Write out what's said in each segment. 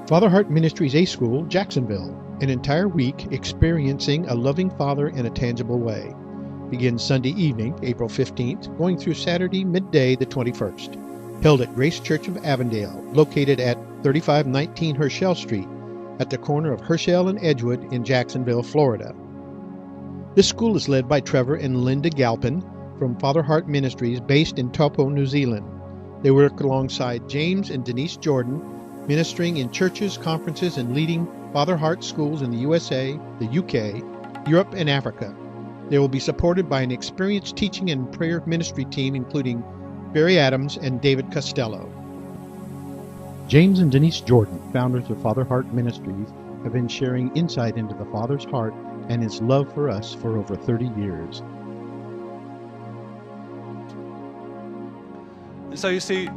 Father Heart Ministries A School, Jacksonville, an entire week experiencing a loving Father in a tangible way. Begins Sunday evening, April 15th, going through Saturday midday the 21st. Held at Grace Church of Avondale, located at 3519 Herschel Street, at the corner of Herschel and Edgewood in Jacksonville, Florida. This school is led by Trevor and Linda Galpin from Father Heart Ministries based in Taupo, New Zealand. They work alongside James and Denise Jordan, ministering in churches, conferences, and leading Father Heart schools in the USA, the UK, Europe, and Africa. They will be supported by an experienced teaching and prayer ministry team, including Barry Adams and David Costello. James and Denise Jordan, founders of Father Heart Ministries, have been sharing insight into the Father's heart and His love for us for over 30 years. And so you see,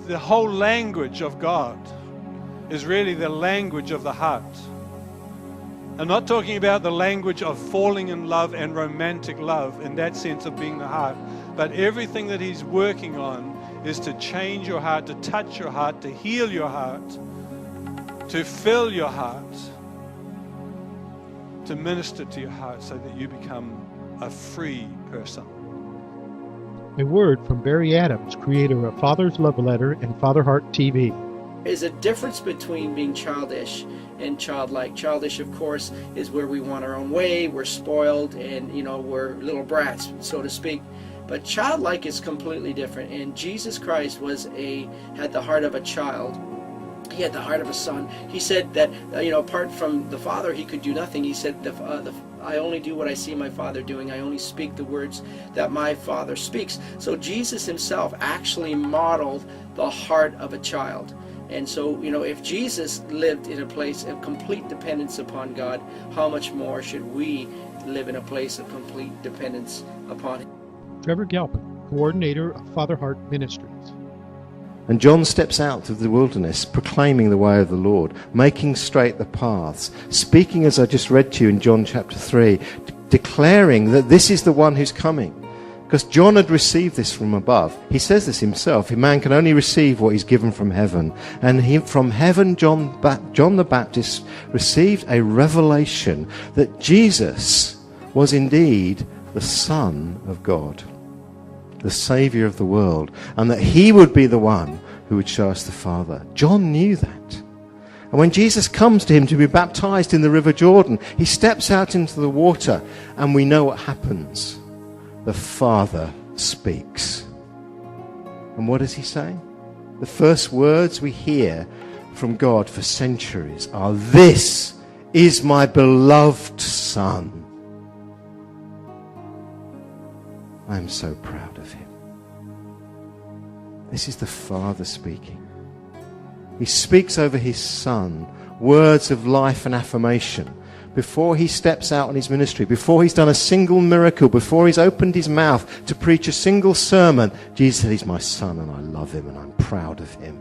the whole language of God is really the language of the heart. I'm not talking about the language of falling in love and romantic love in that sense of being the heart, but everything that He's working on is to change your heart, to touch your heart, to heal your heart, to fill your heart, to minister to your heart so that you become a free person. A word from Barry Adams, creator of Father's Love Letter and Father Heart TV. There's a difference between being childish and childlike. Childish, of course, is where we want our own way, we're spoiled, and we're little brats, so to speak. But childlike is completely different. And Jesus Christ had the heart of a child. He had the heart of a son. He said that apart from the Father, He could do nothing. He said, I only do what I see my Father doing. I only speak the words that my Father speaks. So Jesus Himself actually modeled the heart of a child. And so, if Jesus lived in a place of complete dependence upon God, how much more should we live in a place of complete dependence upon Him? Trevor Galpin, coordinator of Father Heart Ministries. And John steps out of the wilderness, proclaiming the way of the Lord, making straight the paths, speaking as I just read to you in John chapter 3, declaring that this is the one who's coming. Because John had received this from above. He says this himself, a man can only receive what he's given from heaven. And from heaven, John the Baptist received a revelation that Jesus was indeed the Son of God, the Saviour of the world, and that He would be the one who would show us the Father. John knew that. And when Jesus comes to him to be baptized in the River Jordan, He steps out into the water, and we know what happens. The Father speaks. And what does He say? The first words we hear from God for centuries are, "This is my beloved Son. I am so proud of Him." This is the Father speaking. He speaks over His Son words of life and affirmation. Before He steps out on His ministry, before He's done a single miracle, before He's opened His mouth to preach a single sermon, Jesus said, "He's my Son and I love Him and I'm proud of Him."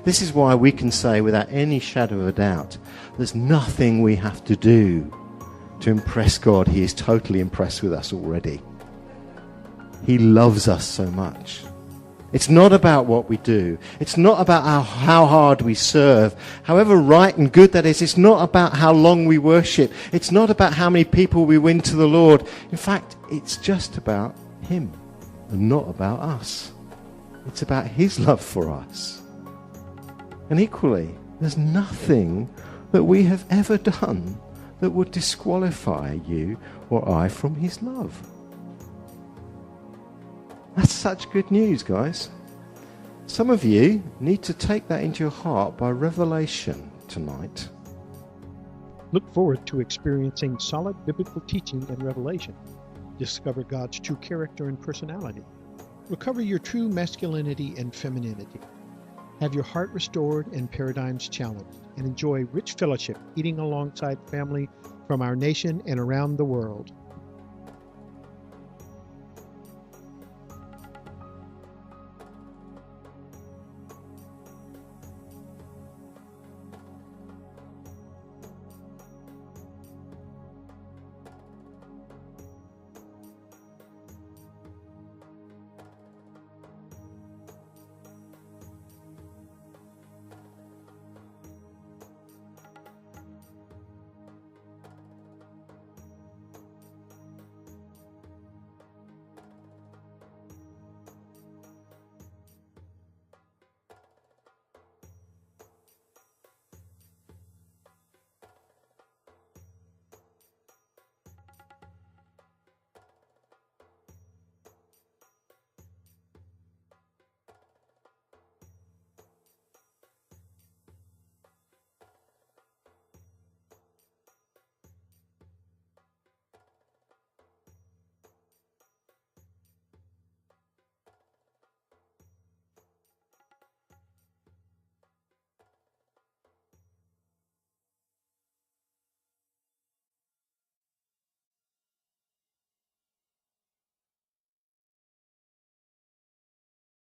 This is why we can say without any shadow of a doubt, there's nothing we have to do to impress God. He is totally impressed with us already. He loves us so much. It's not about what we do. It's not about how hard we serve. However right and good that is, it's not about how long we worship. It's not about how many people we win to the Lord. In fact, it's just about Him and not about us. It's about His love for us. And equally, there's nothing that we have ever done that would disqualify you or I from His love. That's such good news, guys. Some of you need to take that into your heart by revelation tonight. Look forward to experiencing solid biblical teaching and revelation. Discover God's true character and personality. Recover your true masculinity and femininity. Have your heart restored and paradigms challenged, and enjoy rich fellowship eating alongside family from our nation and around the world.